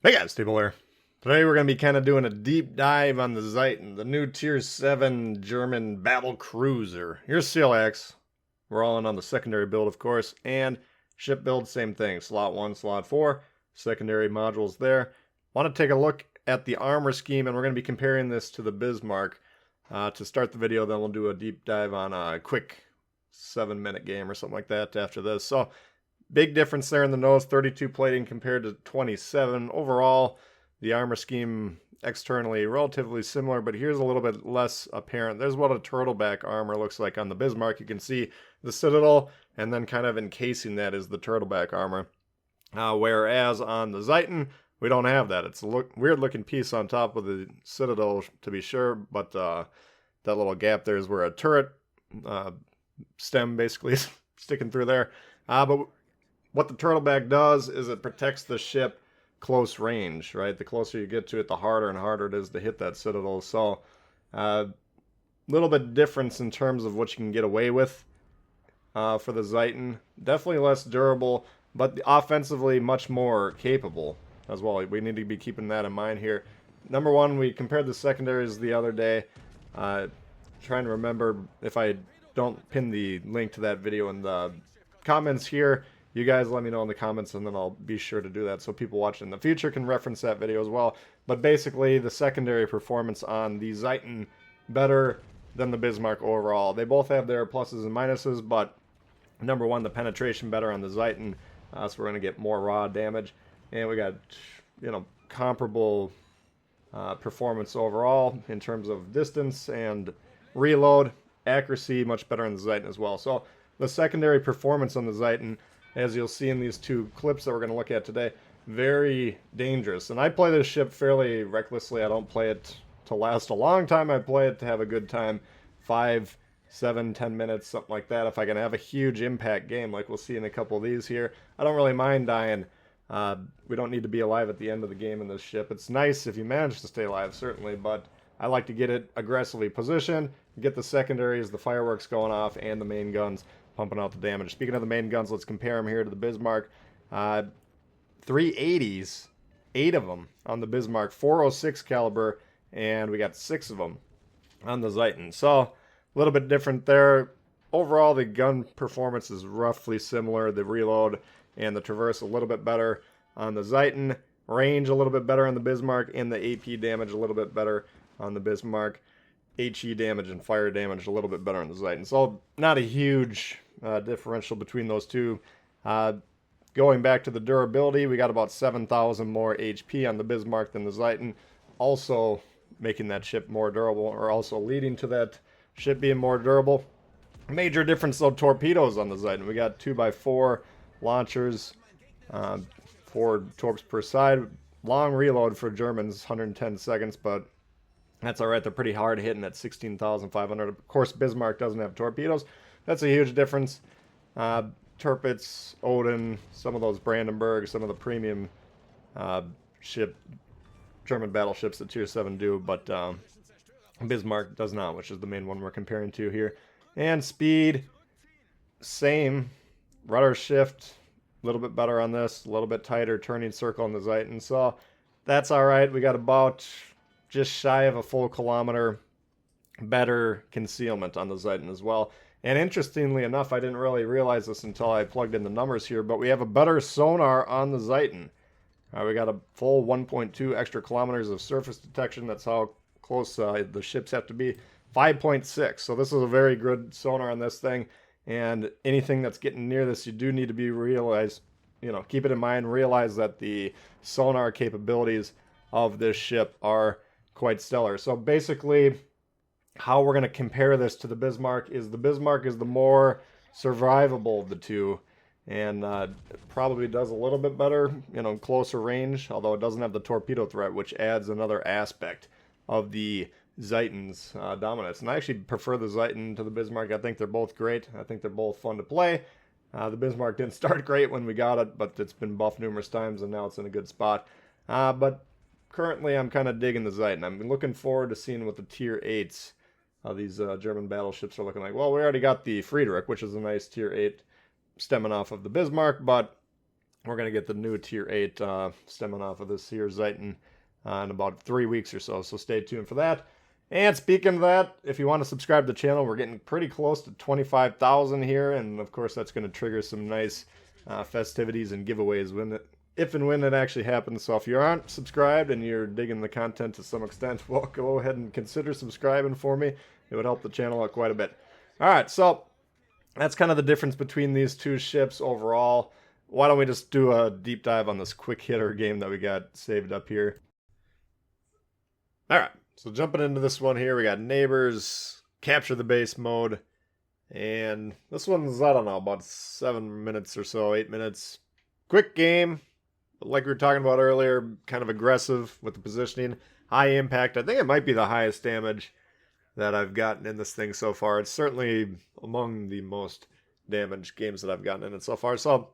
Hey guys, Tbull here. Today we're going to be kind of doing a deep dive on the Zieten, the new Tier 7 German battle cruiser. Here's CLX. We're all in on the secondary build, of course, and ship build, same thing. Slot 1, slot 4, secondary modules there. Want to take a look at the armor scheme, and we're going to be comparing this to the Bismarck. To start the video, then we'll do a deep dive on a quick 7-minute game or something like that after this. So, big difference there in the nose, 32 plating compared to 27. Overall, the armor scheme externally relatively similar, but here's a little bit less apparent. There's what a turtleback armor looks like on the Bismarck. You can see the citadel, and then kind of encasing that is the turtleback armor. Whereas on the Zieten, we don't have that. It's a weird looking piece on top of the citadel, to be sure, but that little gap there is where a turret stem basically is sticking through there. But what the turtleback does is it protects the ship close range, right? The closer you get to it, the harder and harder it is to hit that citadel. So, little bit difference in terms of what you can get away with for the Zieten. Definitely less durable, but offensively much more capable as well. We need to be keeping that in mind here. Number one, we compared the secondaries the other day. Trying to remember if I don't pin the link to that video in the comments here. You guys let me know in the comments, and then I'll be sure to do that so people watching in the future can reference that video as well. But basically, the secondary performance on the Zieten better than the Bismarck overall. They both have their pluses and minuses, but number one, the penetration better on the Zieten, so we're going to get more raw damage. And we got, comparable performance overall in terms of distance and reload. Accuracy much better on the Zieten as well. So the secondary performance on the Zieten, as you'll see in these two clips that we're going to look at today, very dangerous. And I play this ship fairly recklessly. I don't play it to last a long time. I play it to have a good time, 5, 7, 10 minutes, something like that. If I can have a huge impact game like we'll see in a couple of these here, I don't really mind dying. We don't need to be alive at the end of the game in this ship. It's nice if you manage to stay alive, certainly, but I like to get it aggressively positioned, get the secondaries, the fireworks going off, and the main guns pumping out the damage. Speaking of the main guns, let's compare them here to the Bismarck. 380s, 8 of them on the Bismarck, 406 caliber, and we got 6 of them on the Zieten. So, a little bit different there. Overall, the gun performance is roughly similar. The reload and the traverse a little bit better on the Zieten. Range a little bit better on the Bismarck, and the AP damage a little bit better on the Bismarck. HE damage and fire damage a little bit better on the Zieten. So, not a huge differential between those two. Going back to the durability, we got about 7,000 more HP on the Bismarck than the Zieten, also making that ship more durable, or also leading to that ship being more durable. Major difference though, torpedoes on the Zieten. We got 2x4 launchers, 4 torps per side. Long reload for Germans, 110 seconds, but that's alright. They're pretty hard hitting at 16,500. Of course, Bismarck doesn't have torpedoes. That's a huge difference. Tirpitz, Odin, some of those Brandenburg, some of the premium German battleships that Tier 7 do, but Bismarck does not, which is the main one we're comparing to here. And speed, same. Rudder shift, a little bit better on this, a little bit tighter turning circle on the Zieten. So that's alright. We got about just shy of a full kilometer better concealment on the Zieten as well. And interestingly enough, I didn't really realize this until I plugged in the numbers here, but we have a better sonar on the Zieten. We got a full 1.2 extra kilometers of surface detection. That's how close the ships have to be. 5.6. So this is a very good sonar on this thing. And anything that's getting near this, you do need to be keep it in mind, realize that the sonar capabilities of this ship are quite stellar. So basically, how we're going to compare this to the Bismarck is the more survivable of the two, and probably does a little bit better, closer range, although it doesn't have the torpedo threat, which adds another aspect of the Zieten's dominance. And I actually prefer the Zieten to the Bismarck. I think they're both great. I think they're both fun to play. The Bismarck didn't start great when we got it, but it's been buffed numerous times, and now it's in a good spot. But currently, I'm kind of digging the Zieten. I'm looking forward to seeing what the Tier 8s of these German battleships are looking like. Well, we already got the Friedrich, which is a nice Tier 8 stemming off of the Bismarck, but we're going to get the new Tier 8 stemming off of this here Zieten in about 3 weeks or so. So stay tuned for that. And speaking of that, if you want to subscribe to the channel, we're getting pretty close to 25,000 here. And of course, that's going to trigger some nice festivities and giveaways if and when it actually happens. So if you aren't subscribed and you're digging the content to some extent, well, go ahead and consider subscribing for me. It would help the channel out quite a bit. All right, so that's kind of the difference between these two ships overall. Why don't we just do a deep dive on this quick hitter game that we got saved up here. All right, so jumping into this one here, we got neighbors, capture the base mode, and this one's, I don't know, about 7 minutes or so, 8 minutes. Quick game, but like we were talking about earlier, kind of aggressive with the positioning, high impact. I think it might be the highest damage that I've gotten in this thing so far. It's certainly among the most damaged games that I've gotten in it so far. So,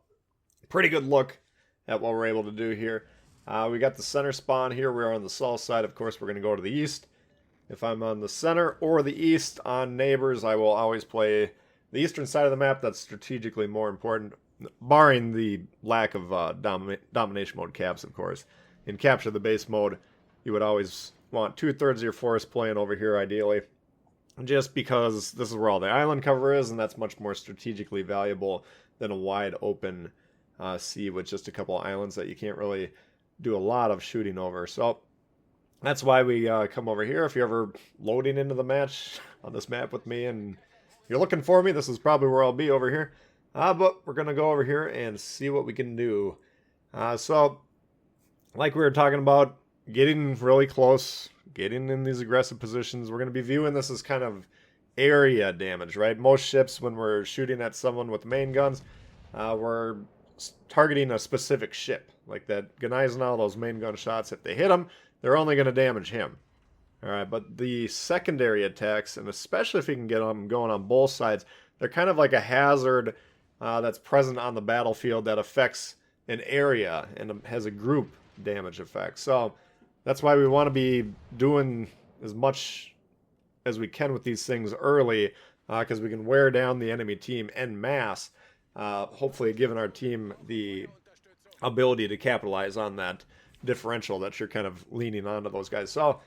pretty good look at what we're able to do here. We got the center spawn here. We're on the south side. Of course, we're going to go to the east. If I'm on the center or the east on neighbors, I will always play the eastern side of the map. That's strategically more important, barring the lack of domination mode caps, of course. In capture the base mode, you would always want 2/3 of your force playing over here, ideally. Just because this is where all the island cover is, and that's much more strategically valuable than a wide open sea with just a couple of islands that you can't really do a lot of shooting over. So that's why we come over here. If you're ever loading into the match on this map with me and you're looking for me, this is probably where I'll be over here. But we're going to go over here and see what we can do. So, like we were talking about, getting really close, getting in these aggressive positions. We're going to be viewing this as kind of area damage, right? Most ships, when we're shooting at someone with main guns, we're targeting a specific ship. Like that Gneisenau, those main gun shots, if they hit him, they're only going to damage him. All right, but the secondary attacks, and especially if you can get them going on both sides, they're kind of like a hazard that's present on the battlefield that affects an area and has a group damage effect. So that's why we want to be doing as much as we can with these things early, because we can wear down the enemy team en masse, hopefully giving our team the ability to capitalize on that differential that you're kind of leaning onto those guys. So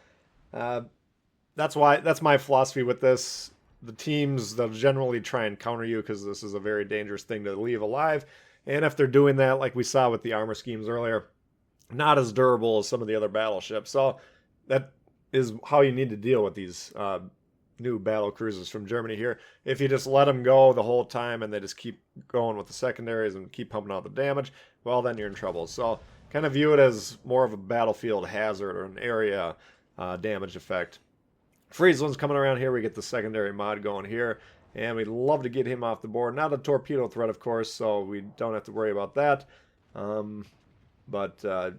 that's my philosophy with this. The teams, they'll generally try and counter you because this is a very dangerous thing to leave alive. And if they're doing that, like we saw with the armor schemes earlier, not as durable as some of the other battleships. So that is how you need to deal with these new battle cruisers from Germany here. If you just let them go the whole time and they just keep going with the secondaries and keep pumping out the damage, well, then you're in trouble. So kind of view it as more of a battlefield hazard or an area damage effect. Frieslund's coming around here. We get the secondary mod going here, and we'd love to get him off the board. Not a torpedo threat, of course, so we don't have to worry about that. But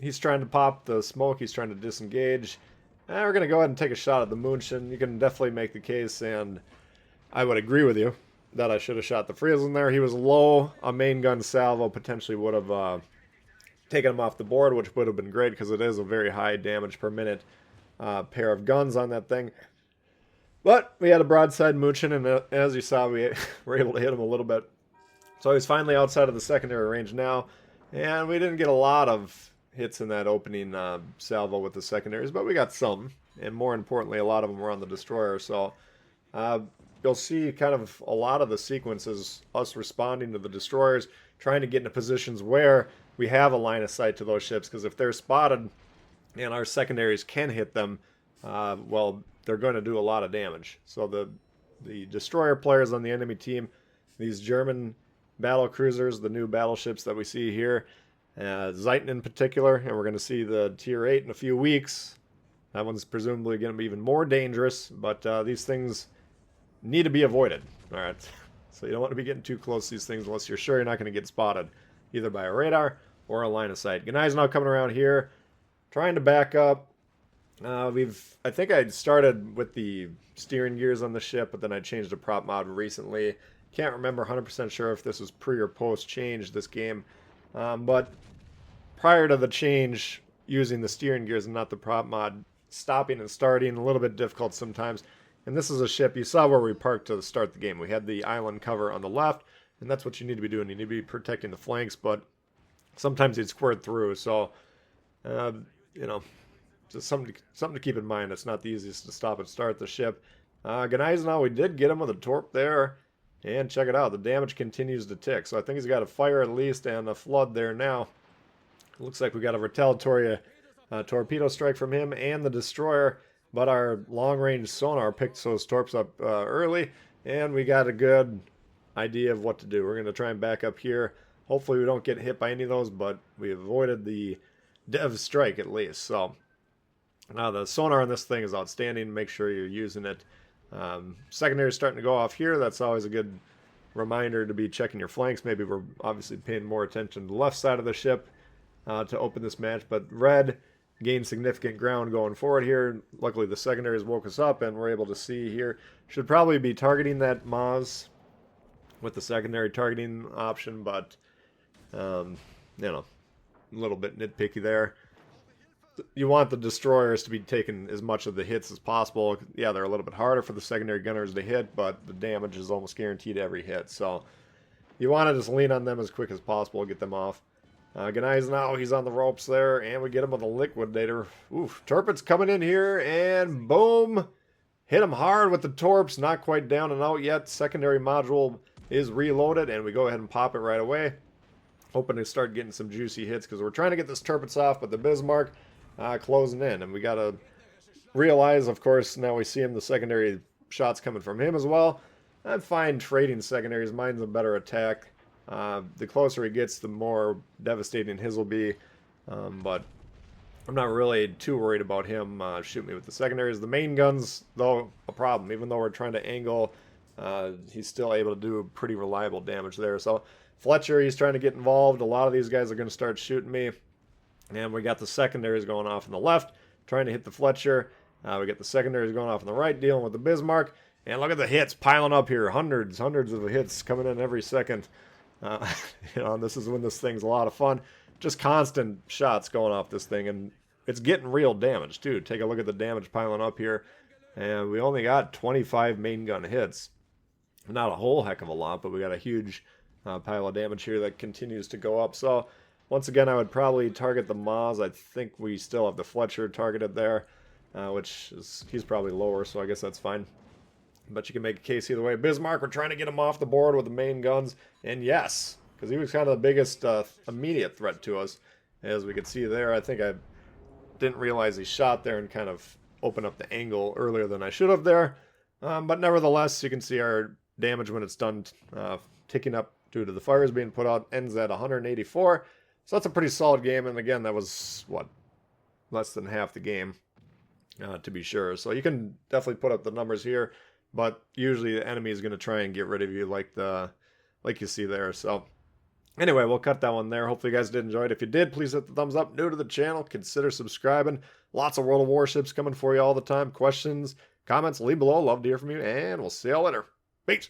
he's trying to pop the smoke. He's trying to disengage. And we're going to go ahead and take a shot at the München. You can definitely make the case, and I would agree with you that I should have shot the Friesland there. He was low. A main gun salvo potentially would have taken him off the board, which would have been great because it is a very high damage per minute pair of guns on that thing. But we had a broadside München, and as you saw, we were able to hit him a little bit. So he's finally outside of the secondary range now, and we didn't get a lot of hits in that opening salvo with the secondaries, but we got some, and more importantly, a lot of them were on the destroyer. So you'll see kind of a lot of the sequences, us responding to the destroyers, trying to get into positions where we have a line of sight to those ships, because if they're spotted and our secondaries can hit them, well, they're going to do a lot of damage. So the destroyer players on the enemy team, these German battle cruisers, the new battleships that we see here, Zieten in particular, and we're going to see the Tier 8 in a few weeks. That one's presumably going to be even more dangerous, but these things need to be avoided. All right, so you don't want to be getting too close to these things unless you're sure you're not going to get spotted, either by a radar or a line of sight. Gneisenau coming around here, trying to back up. I think I started with the steering gears on the ship, but then I changed the prop mod recently. Can't remember 100% sure if this was pre or post change this game. But prior to the change, using the steering gears and not the prop mod, stopping and starting, a little bit difficult sometimes. And this is a ship, you saw where we parked to start the game. We had the island cover on the left, And that's what you need to be doing. You need to be protecting the flanks, but sometimes he'd squirt through. So, you know, just something to keep in mind. It's not the easiest to stop and start the ship. Gneisenau, we did get him with a torp there. And check it out. The damage continues to tick. So I think he's got a fire at least and a flood there now. Looks like we got a retaliatory torpedo strike from him and the destroyer. But our long-range sonar picked those torps up early. And we got a good idea of what to do. We're going to try and back up here. Hopefully we don't get hit by any of those, but we avoided the dev strike at least. So the sonar on this thing is outstanding. Make sure you're using it. Secondary is starting to go off here. That's always a good reminder to be checking your flanks. Maybe we're obviously paying more attention to the left side of the ship to open this match. But red gained significant ground going forward here. Luckily the secondaries woke us up and we're able to see here. Should probably be targeting that Maz with the secondary targeting option, but you know, a little bit nitpicky there. You want the destroyers to be taking as much of the hits as possible. Yeah, they're a little bit harder for the secondary gunners to hit, but the damage is almost guaranteed every hit. So you want to just lean on them as quick as possible, get them off. Gneisenau, he's on the ropes there, and we get him with a liquidator. Oof, Turpin's coming in here, and boom! Hit him hard with the torps, not quite down and out yet. Secondary module is reloaded, and we go ahead and pop it right away. Hoping to start getting some juicy hits, because we're trying to get this Turpitz off, but the Bismarck closing in, and we got to realize, of course, now we see him, the secondary shots coming from him as well. I'm fine trading secondaries. Mine's a better attack. The closer he gets, the more devastating his will be, but I'm not really too worried about him shooting me with the secondaries. The main guns, though, a problem. Even though we're trying to angle, he's still able to do pretty reliable damage there. So Fletcher, he's trying to get involved. A lot of these guys are going to start shooting me. And we got the secondaries going off on the left, trying to hit the Fletcher. We got the secondaries going off on the right, dealing with the Bismarck. And look at the hits piling up here. Hundreds of hits coming in every second. You know, this is when this thing's a lot of fun. Just constant shots going off this thing. And it's getting real damage, too. Take a look at the damage piling up here. And we only got 25 main gun hits. Not a whole heck of a lot, but we got a huge pile of damage here that continues to go up. So once again, I would probably target the Maz. I think we still have the Fletcher targeted there, which is, he's probably lower, so I guess that's fine. But you can make a case either way. Bismarck, we're trying to get him off the board with the main guns, and yes, because he was kind of the biggest immediate threat to us, as we could see there. I think I didn't realize he shot there and kind of opened up the angle earlier than I should have there. But nevertheless, you can see our damage when it's done ticking up due to the fires being put out ends at 184. So that's a pretty solid game, and again, that was, what, less than half the game, to be sure. So you can definitely put up the numbers here, but usually the enemy is going to try and get rid of you like you see there. So anyway, we'll cut that one there. Hopefully you guys did enjoy it. If you did, please hit the thumbs up. New to the channel, consider subscribing. Lots of World of Warships coming for you all the time. Questions, comments, leave below. Love to hear from you, and we'll see y'all later. Peace.